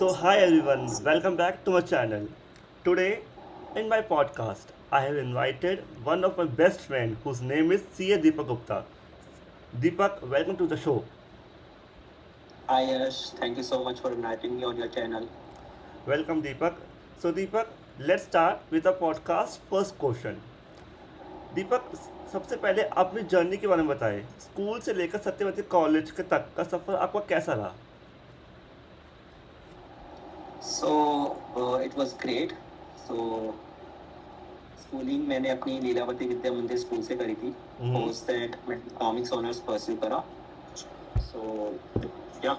So, hi everyone, welcome back to my channel. Today, in my podcast, I have invited one of my best friend whose name is CA Deepak Gupta. Deepak, welcome to the show. Hi Yash, thank you so much for inviting me on your channel. Welcome, Deepak. So, Deepak, let's start with the podcast first question. दीपक, सबसे पहले अपनी journey के बारे में बताएं। School से लेकर Satyavati college के तक का सफ़र आपका कैसा रहा? It was great. So schooling मैंने अपनी लीलावती विद्या मंदिर स्कूल से करी थी. हम्म। पोस्ट दैट मैं कॉमिक्स ऑनर्स परस्यू करा. So yeah,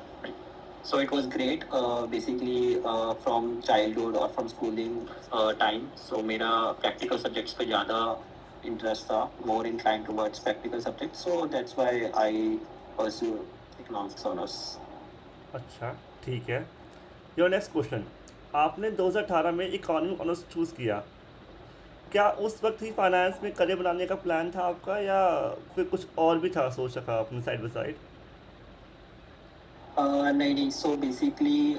so it was great. Basically from childhood or from schooling time. So मेरा practical subjects पे ज़्यादा interest था. More inclined towards practical subjects. So that's why I pursue economics honors. अच्छा, ठीक है। Your next question, आपने 2018 में economic honours choose किया। क्या उस वक्त ही फाइनेंस में करियर बनाने का प्लान था आपका, या फिर कुछ और भी था सोच रखा आपने साइड बाई साइड? नहीं नहीं, सो बेसिकली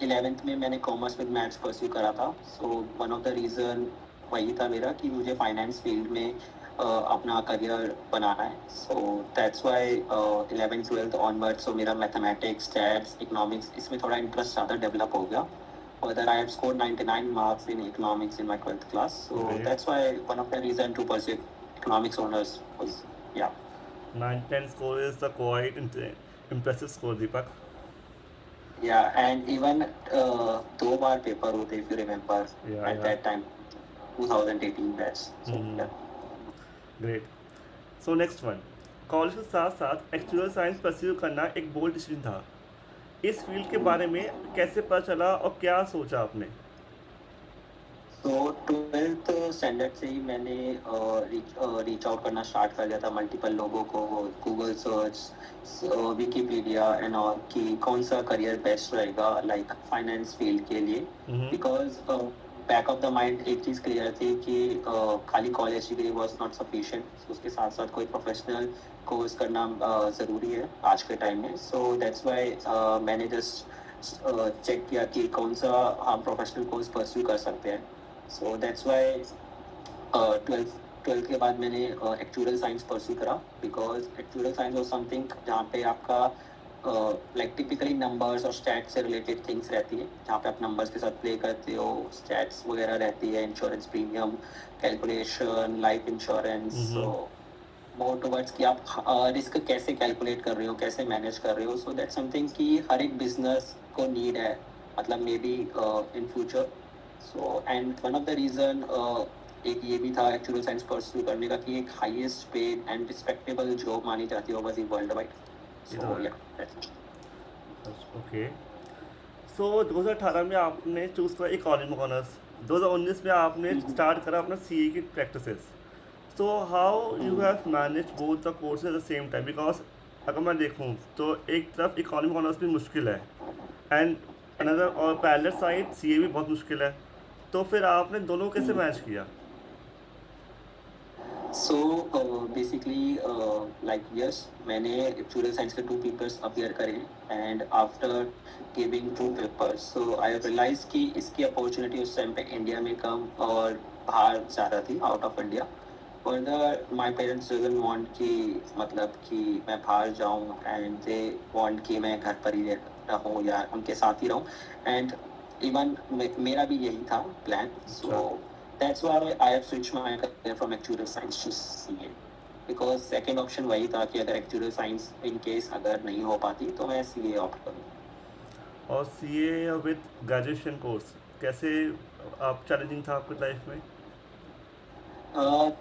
11th में मैंने कॉमर्स विद मैथ्स परस्यू करा था. So one of the reason वही था मेरा कि मुझे फाइनेंस फील्ड में अपना करियर बनाना है. So that's why 11th 12th onward so मेरा मैथमेटिक्स स्टैट्स इकोनॉमिक्स इसमें थोड़ा इंटरेस्ट ज़्यादा डेवलप हो गया. Further, I have scored 99 marks in economics in my 12th class. So great. that's why one of the reason to pursue economics honors was, yeah. 910 score is the quite impressive score, Deepak. Yeah, and even दो बार paper होते if you remember या at या that time 2018 batch. So yeah. Great. So next one, college के साथ साथ actual science pursue करना एक bold decision था। इस फील्ड के बारे में कैसे पता चला और क्या सोचा आपने? तो 12th स्टैंडर्ड से ही मैंने रीच आउट करना स्टार्ट कर दिया था मल्टीपल लोगों को. Google search, Wikipedia and all कि कौन सा करियर बेस्ट रहेगा लाइक फाइनेंस फील्ड के लिए. Because back of the mind एक चीज़ क्लियर थी कि खाली college degree was not sufficient. उसके साथ साथ कोई प्रोफेशनल कोर्स करना ज़रूरी है आज के टाइम में. सो दैट्स वाई मैंने जस्ट चेक किया कि कौन सा हम प्रोफेशनल कोर्स परस्यू कर सकते हैं. सो दैट्स वाई ट्वेल्थ के बाद मैंने एक्चुअल साइंस परस्यू करा. Because actual science was something जहाँ पे आपका लाइक टिपिकली नंबर्स और स्टैट्स से रिलेटेड थिंग्स रहती है, जहाँ पे आप नंबर्स के साथ प्ले करते हो. स्टैट्स वगैरह रहती है, insurance premium calculation, life insurance. So more towards कि आप रिस्क कैसे कैलकुलेट कर रहे हो, कैसे मैनेज कर रहे हो. सो दैट समथिंग कि हर एक बिजनेस को नीड है, मतलब may be in future. So and one of the reason एक ये भी था एक्चुअल साइंस परस्यू करने का कि एक highest paid and respectable job मानी जाती है ओवरसीज वर्ल्ड वाइड. सो या ओके। सो 2018 में आपने चूज़ करा इकोनॉमिक ऑनर्स, 2019 में आपने स्टार्ट करा अपना सीए की practices. So how you have manage both the courses at the same time? Because अगर मैं देखूँ तो एक तरफ इकोनॉमिक ऑनर्स भी मुश्किल है, एंड अनदर और पैरेलल साइड सीए भी बहुत मुश्किल है। तो फिर आपने दोनों कैसे मैनेज किया? सो बेसिकली लाइक यस, मैंने एक्चुअल साइंस के 2 पेपर्स अपियर करे. And after giving 2 papers so I realise कि इसकी अपॉर्चुनिटी उस टाइम पे इंडिया में कम और बाहर ज़्यादा थी, out of India. Further my parents doesn't want कि मतलब कि मैं बाहर जाऊँ, एंड दे वांट कि मैं घर पर ही रहूँ या उनके साथ ही रहूँ. एंड इवन मेरा भी यही था प्लान. अच्छा। सो that's why I have switched my career from actuarial science to CA. Because second option वही था कि अगर actuarial science in case अगर नहीं हो पाती तो मैं CA ऑप्ट करूँ. और सीए विद ग्रेजुएशन कोर्स कैसे आप चैलेंजिंग था आपकी लाइफ में?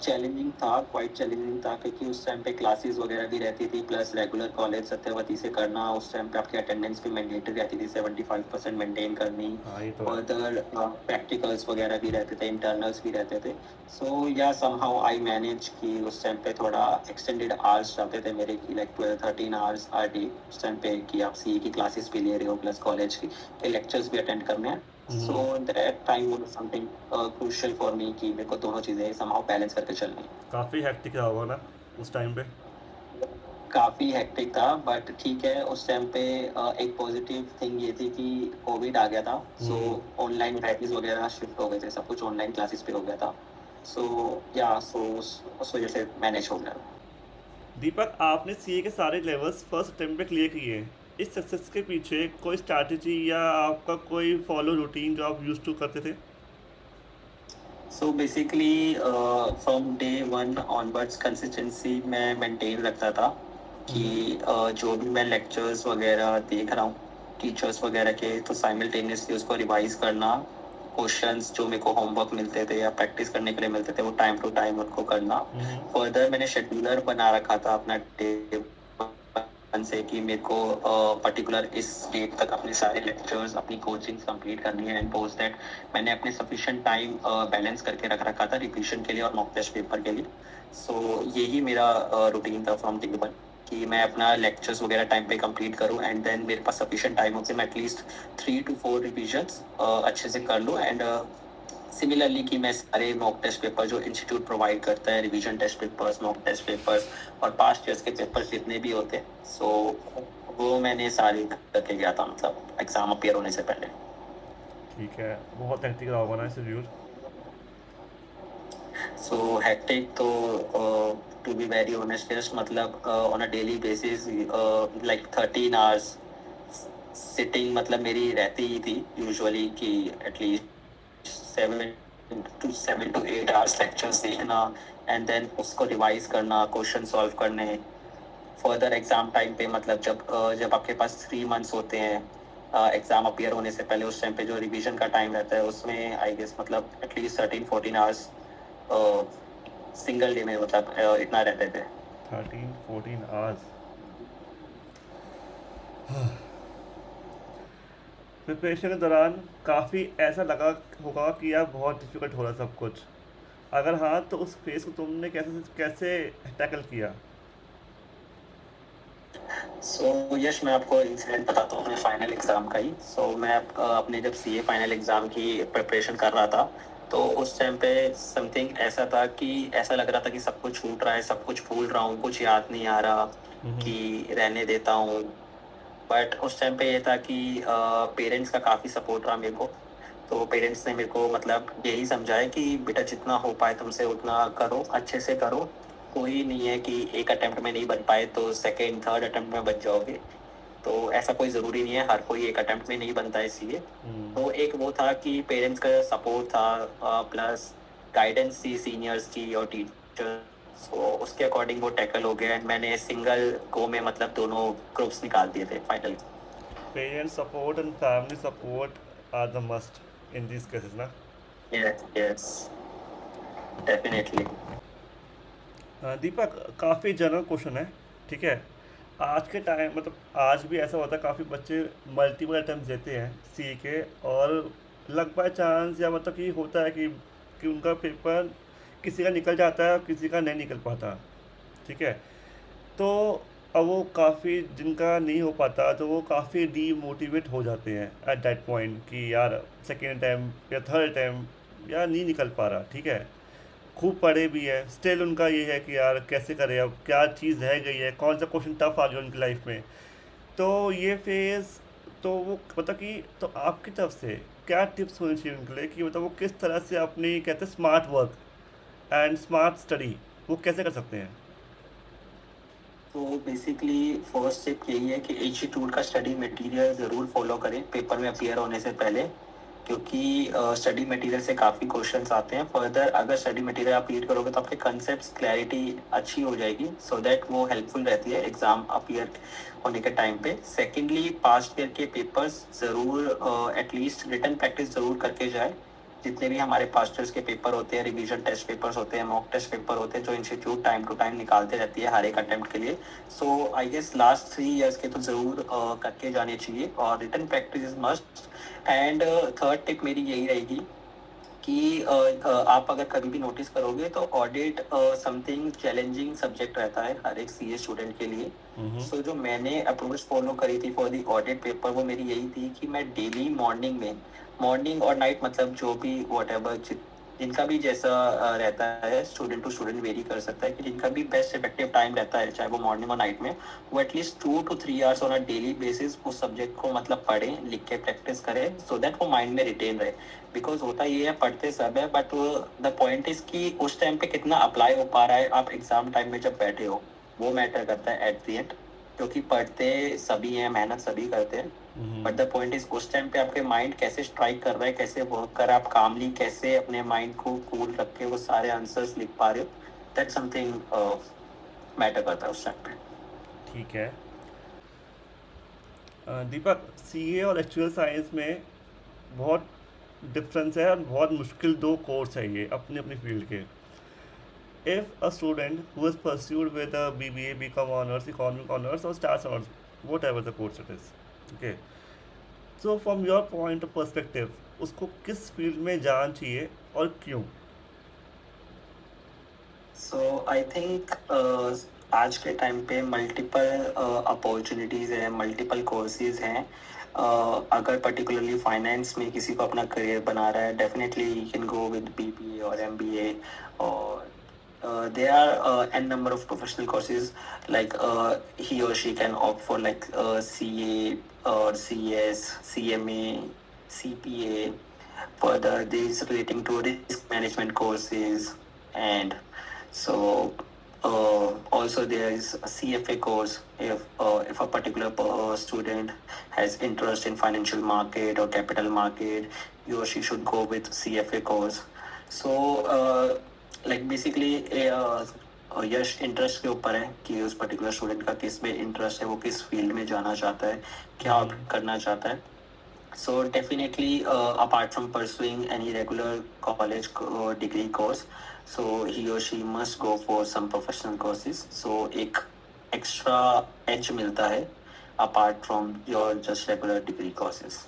चैलेंजिंग था, क्वाइट चैलेंजिंग था, क्योंकि उस टाइम पे क्लासेस वगैरह भी रहती थी, प्लस रेगुलर कॉलेज सत्यवती से करना. उस टाइम पे आपकी अटेंडेंस भी मैंडेटरी रहती थी, 75% मेंटेन करनी. हाँ, ये तो है। फर्दर प्रैक्टिकल्स वगैरह भी रहते थे, इंटरनल्स भी रहते थे. सो या समहाउ आई मैनेज कि उस टाइम पे थोड़ा एक्सटेंडेड आवर्स जाते थे मेरे की, लाइक 12-13 आवर्स आर डे उस टाइम पे, कि आप सी की क्लासेस भी ले रहे हो प्लस कॉलेज के लेक्चर्स भी अटेंड करने हैं. So that time was something crucial for me कि मेरे को दोनों चीज़ें समहाउ बैलेंस करके चलनी है. काफ़ी हेक्टिक रहा होगा ना उस टाइम पे? काफ़ी हेक्टिक था, बट ठीक है, उस टाइम पे एक पॉजिटिव थिंग ये थी कि कोविड आ गया था, सो ऑनलाइन बैचेस वगैरह शिफ्ट हो गए थे, सब कुछ ऑनलाइन क्लासेस पे हो गया था। सो या सो उस वजह से मैनेज हो गया। दीपक, आपने सीए के सारे लेवल्स फर्स्ट अटेम्प्ट पे क्लियर किए। इस सक्सेस के पीछे कोई स्ट्रैटेजी या आपका कोई फॉलो रूटीन जो आप यूज टू करते थे? So basically from day one onwards consistency मैं मेंटेन रखता था कि जो भी मैं लेक्चर्स वगैरह देख रहा हूँ टीचर्स वगैरह के, तो साइमल्टेनियसली उसको रिवाइज करना, क्वेश्चंस जो मेरे को होमवर्क मिलते थे या प्रैक्टिस करने के लिए मिलते थे वो टाइम टू टाइम उनको करना। फर्दर मैंने शेड्यूलर बना रखा था अपना डे से कि मेरे को पर्टिकुलर इस डेट तक अपने सारे लेक्चर्स अपनी कोचिंग्स कंप्लीट करनी है, एंड पोस्ट दैट मैंने अपने सफिशिएंट टाइम बैलेंस करके रख रखा था रिवीजन के लिए और मॉक टेस्ट पेपर के लिए। सो यही मेरा रूटीन था फ्रॉम डे वन कि मैं अपना लेक्चर्स वगैरह टाइम पे कंप्लीट करूं, एंड देन मेरे पास सफिशिएंट टाइम हो कि मैं एटलीस्ट 3 to 4 रिविजन्स अच्छे से कर लूं, एंड सिमिलरली कि मैं सारे मॉक टेस्ट पेपर जो इंस्टीट्यूट प्रोवाइड करता है, revision test papers, mock test papers और पास्ट ईयर्स के पेपर्स जितने भी होते हैं, सो वो मैंने सारे करके गया था, मतलब एग्जाम अपियर होने से पहले। ठीक है, बहुत हेक्टिक रहा होगा ना शेड्यूल? सो हेक्टिक तो to be very honest yes, मतलब on a daily basis like 13 hours sitting मतलब मेरी रहती ही थी यूजुअली कि एटलीस्ट 7 to 8 आवर्स लेक्चर्स देखना, एंड देन उसको रिवाइज करना, क्वेश्चन सॉल्व करने। फर्दर एग्जाम टाइम पे मतलब जब आपके पास 3 मंथ्स होते हैं एग्जाम अपियर होने से पहले, उस टाइम पे जो रिवीजन का टाइम रहता है उसमें आई गेस मतलब एटलीस्ट 13-14 आवर्स सिंगल डे में मतलब इतना रहते थे। 13-14 आवर्स? प्रिपरेशन के दौरान काफ़ी ऐसा लगा होगा कि यार बहुत डिफिकल्ट हो रहा है सब कुछ। अगर हाँ, तो उस फेस को तुमने कैसे कैसे टैकल किया? सो यश मैं आपको इंसिडेंट बताता हूँ अपने फाइनल एग्ज़ाम का ही। मैं अपने जब सीए फाइनल एग्ज़ाम की प्रिपरेशन कर रहा था, तो उस टाइम पे समथिंग ऐसा था कि ऐसा लग रहा था कि सब कुछ छूट रहा है, सब कुछ भूल रहा हूँ, कुछ याद नहीं आ रहा, कि रहने देता हूँ। बट उस टाइम पे ये था कि पेरेंट्स का काफ़ी सपोर्ट रहा मेरे को। तो पेरेंट्स ने मेरे को मतलब यही समझाया कि बेटा जितना हो पाए तुमसे उतना करो, अच्छे से करो। कोई नहीं है कि एक अटेम्प्ट में नहीं बन पाए तो सेकेंड थर्ड अटेम्प्ट में बन जाओगे। तो ऐसा कोई ज़रूरी नहीं है, हर कोई एक अटेम्प्ट में नहीं बनता है इसलिए। तो एक वो था कि पेरेंट्स का सपोर्ट था, प्लस गाइडेंस थी सीनियर्स की और टीचर, सो उसके अकॉर्डिंग वो टैकल हो गया, एंड मैंने सिंगल गो में मतलब दोनों ग्रुप्स निकाल दिए थे final. Parents support and family support are the must in this cases ना? Yes yes, definitely. दीपक, काफ़ी जनरल क्वेश्चन है, ठीक है? आज के टाइम मतलब आज भी ऐसा होता है, काफ़ी बच्चे मल्टीपल अटेम्प्ट देते हैं सी के, और लक बाय चांस या मतलब कि होता है कि उनका पेपर किसी का निकल जाता है और किसी का नहीं निकल पाता, ठीक है? तो अब वो काफ़ी जिनका नहीं हो पाता तो वो काफ़ी डीमोटिवेट हो जाते हैं एट दैट पॉइंट कि यार सेकेंड टाइम या थर्ड टाइम यार नहीं निकल पा रहा, ठीक है? खूब पढ़े भी है, स्टिल उनका ये है कि यार कैसे करें, अब क्या चीज़ रह गई है, कौन सा क्वेश्चन टफ आ गया उनकी लाइफ में। तो ये फेज़, तो वो मतलब कि तो आपकी तरफ से क्या टिप्स होनी चाहिए उनके लिए कि मतलब वो किस तरह से अपनी कहते हैं smart work and smart study वो कैसे कर सकते हैं? तो बेसिकली फर्स्ट स्टेप यही है कि इंस्टीट्यूट का स्टडी मटेरियल ज़रूर फॉलो करें पेपर में अपीयर होने से पहले, क्योंकि स्टडी मटेरियल से काफ़ी क्वेश्चंस आते हैं। फर्दर अगर स्टडी मटेरियल आप रीड करोगे तो आपके कंसेप्ट्स क्लैरिटी अच्छी हो जाएगी, सो दैट वो हेल्पफुल रहती है एग्ज़ाम अपीयर होने के टाइम पे। सेकेंडली पास्ट ईयर के पेपर्स ज़रूर एटलीस्ट रिटन प्रैक्टिस ज़रूर करके जाए। जितने भी हमारे पास्ट ईयर्स के पेपर होते हैं, रिवीजन टेस्ट पेपर्स होते हैं, मॉक टेस्ट पेपर होते हैं, जो इंस्टीट्यूट टाइम टू टाइम निकालते रहती है हर एक अटेम्प्ट के लिए, so I guess last 3 years के तो ज़रूर करके जाने चाहिए, और written practice is must. And third tip मेरी यही रहेगी कि आप अगर कभी भी नोटिस करोगे तो ऑडिट समथिंग चैलेंजिंग सब्जेक्ट रहता है हर एक सीए स्टूडेंट के लिए। सो जो मैंने अप्रोच फॉलो करी थी फॉर द ऑडिट पेपर वो मेरी यही थी कि मैं डेली मॉर्निंग और नाइट मतलब जो भी वट एवर जिनका भी जैसा रहता है, स्टूडेंट टू स्टूडेंट वेरी कर सकता है कि जिनका भी बेस्ट इफेक्टिव टाइम रहता है, चाहे वो मॉर्निंग और नाइट में, वो at least 2 to 3 hours on a daily basis उस सब्जेक्ट को मतलब पढ़ें, लिख के प्रैक्टिस करें, सो दैट वो माइंड में रिटेन रहे। बिकॉज होता ये है, पढ़ते सब है, बट द पॉइंट इज कि उस टाइम पे कितना अप्लाई हो पा रहा है आप एग्जाम टाइम में जब बैठे हो, वो मैटर करता है एट द एंड। क्योंकि पढ़ते सभी हैं, मेहनत सभी करते हैं, बट द पॉइंट इज उस टाइम पे आपके माइंड कैसे स्ट्राइक कर रहा है, कैसे वर्क कर रहा है, आप कामली कैसे अपने माइंड को कूल रख के वो सारे आंसर्स लिख पा रहे हो, दैट समथिंग मैटर करता है उस टाइम पे। ठीक है। दीपक, सीए और एक्चुअल साइंस में बहुत डिफरेंस है और बहुत मुश्किल दो कोर्स है ये अपनी अपनी फील्ड के। If a student who is pursued with a BBA, BCom honours, economic honours और stats honours, whatever the course it is, okay, so from your point of perspective उसको किस फील्ड में जाना चाहिए और क्यों? सो आई थिंक आज के टाइम पे मल्टीपल अपॉर्चुनिटीज़ है, मल्टीपल कोर्सेज हैं। अगर पर्टिकुलरली फाइनेंस में किसी को अपना करियर बना रहा है, definitely you can go with BBA और एमबीए, और there are n number of professional courses, like he or she can opt for like CA or CS, CMA, CPA. Further, these relating to risk management courses, and so also there is a CFA course if a particular student has interest in financial market or capital market, he or she should go with CFA course. So like basically Yash interest के ऊपर है कि उस particular student का किस में interest है, वो किस फील्ड में जाना चाहता है, क्या करना चाहता है. So definitely, apart from pursuing any regular college degree course, so he or she must go for some professional courses. So एक extra edge मिलता है apart from your just regular degree courses.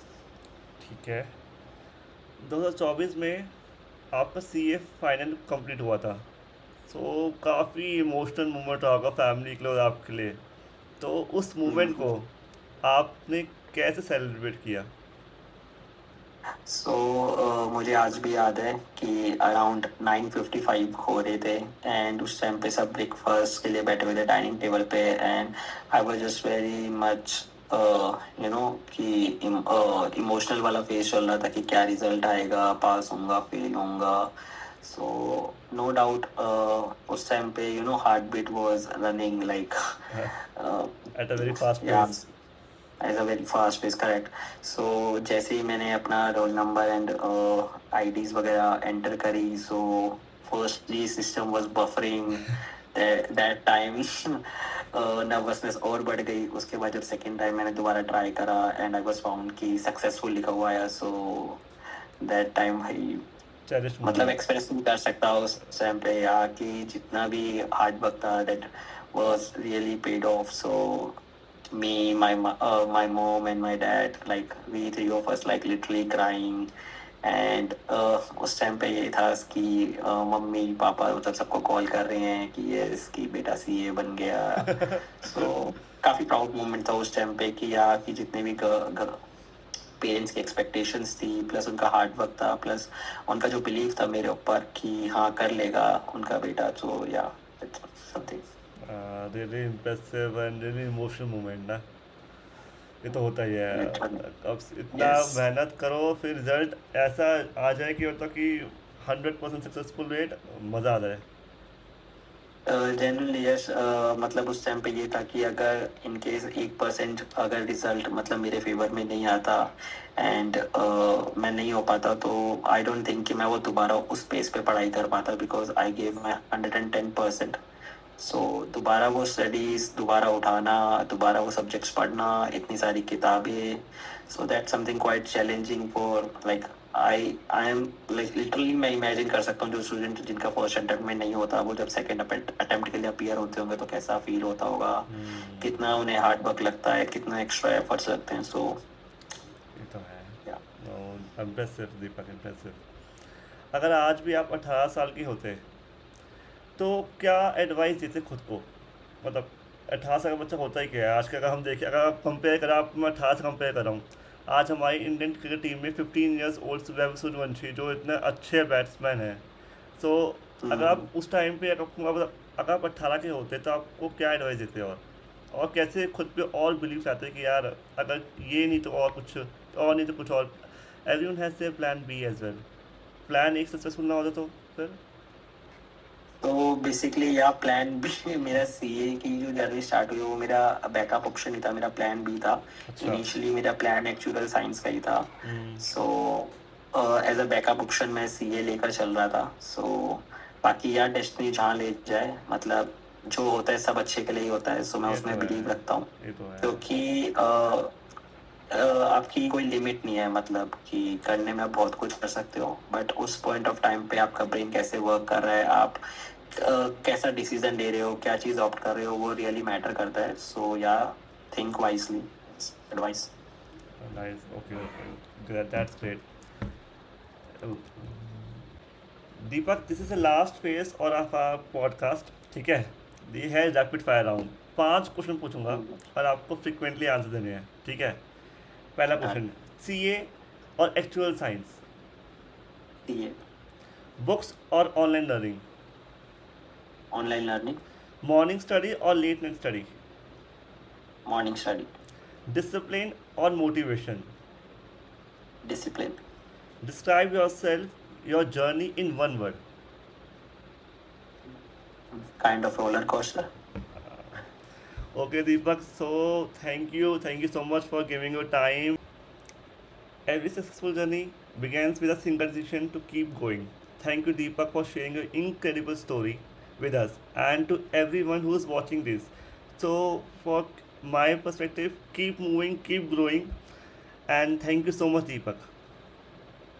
ठीक है। 2024 में आपका सीए फाइनल कंप्लीट हुआ था, सो काफ़ी इमोशनल मोमेंट रहा होगा फैमिली के लिए और आपके लिए। तो उस मोमेंट को आपने कैसे सेलिब्रेट किया? So मुझे आज भी याद है कि अराउंड 9:55 हो रहे थे, एंड उस टाइम पे सब ब्रेकफास्ट के लिए बैठे हुए थे डाइनिंग टेबल पे, and I was just very much you know कि इमोशनल वाला फेज चल रहा था कि क्या रिजल्ट आएगा, पास होऊंगा, फेल होऊंगा. सो नो डाउट उस टाइम पे heart beat was running like at a very fast या pace. As a very fast pace, correct. So जैसे ही मैंने अपना रोल नंबर एंड आईडीज वगैरह एंटर करी, so firstly system was buffering that time. Nervousness और बढ़ गई. उसके बाद जब सेकेंड टाइम मैंने दोबारा ट्राई करा एंड आई वाज फाउंड कि सक्सेसफुल लिखा हुआ है, सो दैट टाइम भाई चेरिश मतलब मोमेंट। एक्सप्रेस नहीं कर सकता उस टाइम पे, या कि जितना भी हार्ड वर्क था that was really paid of. So me, my mom and my dad, like we three of us like literally crying. And उस टाइम पे ये था कि मम्मी पापा मतलब सबको कॉल कर रहे हैं कि ये इसकी बेटा सीए बन गया. सो काफ़ी प्राउड मोमेंट था उस टाइम पे कि यार कि जितने भी पेरेंट्स की एक्सपेक्टेशंस थी, प्लस उनका हार्ड वर्क था, प्लस उनका जो बिलीव था मेरे ऊपर कि हाँ कर लेगा उनका बेटा, तो या something. Really impressive and really emotional moment ना। ये तो होता ही है। अब इतना यस. मेहनत करो फिर रिजल्ट ऐसा आ जाए कि मतलब कि 100% सक्सेसफुल रेट, मज़ा आ जाए। Generally yes. मतलब उस टाइम पे ये था कि अगर इन केस 1% अगर रिजल्ट मतलब मेरे फेवर में नहीं आता एंड मैं नहीं हो पाता, तो आई डोंट थिंक कि मैं वो दोबारा उस पेस पे पढ़ाई कर पाता, बिकॉज आई गेव माई 110%. सो दोबारा वो स्टडीज दोबारा उठाना, दोबारा वो सब्जेक्ट्स पढ़ना, इतनी सारी किताबें, so that something quite challenging for like I am like literally मैं इमेजिन कर सकता हूँ जो स्टूडेंट जिनका फर्स्ट अटेम्प्ट में नहीं होता, वो जब सेकंड अटेम्प्ट के लिए अपीयर होते होंगे तो कैसा फील होता होगा, कितना उन्हें हार्ड वर्क लगता है, कितना एक्स्ट्रा एफर्ट्स लगते हैं. सो ये तो है। या इम्प्रेसिव दीपक, इम्प्रेसिव। अगर आज भी आप 18 साल की होते तो क्या एडवाइस देते खुद को? मतलब 18 साल का बच्चा होता ही क्या है आज का, अगर हम देखें, अगर आप कंपेयर करें, आप मैं 18 से कंपेयर कर रहा हूँ, आज हमारी इंडियन क्रिकेट टीम में 15 इयर्स ओल्ड वैभव सूर्यवंशी जो इतने अच्छे बैट्समैन हैं। सो अगर आप उस टाइम पे अगर आप 18 के होते तो आपको क्या एडवाइस देते और कैसे खुद पे और बिलीव लाते कि यार अगर ये नहीं तो और कुछ और नहीं तो कुछ और। Everyone has a plan B as well. Plan एक सक्सेसफुल ना होता तो फिर तो बेसिकली या प्लान बी मेरा सीए की जो जर्नी स्टार्ट हुई वो मेरा बैकअप ऑप्शन ही था, मेरा प्लान बी था। अच्छा। इनिशियली मेरा प्लान एक्चुअल साइंस का ही था। Hmm, so as a backup option मैं सीए लेकर चल रहा था। सो बाकी यार डेस्टिनी जहाँ ले जाए, मतलब जो होता है सब अच्छे के लिए ही होता है। सो मैं ये उसमें तो बिलीव है, रखता हूँ, ये तो है। क्योंकि आपकी कोई लिमिट नहीं है, मतलब कि करने में आप बहुत कुछ कर सकते हो, बट उस पॉइंट ऑफ टाइम पे आपका ब्रेन कैसे वर्क कर रहा है, आप कैसा डिसीजन ले रहे हो, क्या चीज़ ऑप्ट कर रहे हो, वो रियली मैटर करता है। सो या think wisely, advice. Nice, okay okay, that's great. Deepak, this is the last phase और ऑफ आवर पॉडकास्ट, ठीक है। ये है रैपिड फायर राउंड। 5 क्वेश्चन पूछूंगा और आपको फ्रिक्वेंटली आंसर देने हैं, ठीक है। पहला क्वेश्चन, सीए और एक्चुअल साइंस, सीए। बुक्स और online learning, online learning. Morning study और late night study, morning study. Discipline और motivation, discipline. Describe yourself your journey in one word. Kind of roller coaster. Okay, Deepak, so thank you so much for giving your time. Every successful journey begins with a single decision to keep going. Thank you, Deepak, for sharing your incredible story with us and to everyone who is watching this. So, for my perspective, keep moving, keep growing, and thank you so much, Deepak.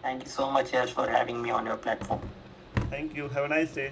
Thank you so much Yash for having me on your platform. Thank you. Have a nice day.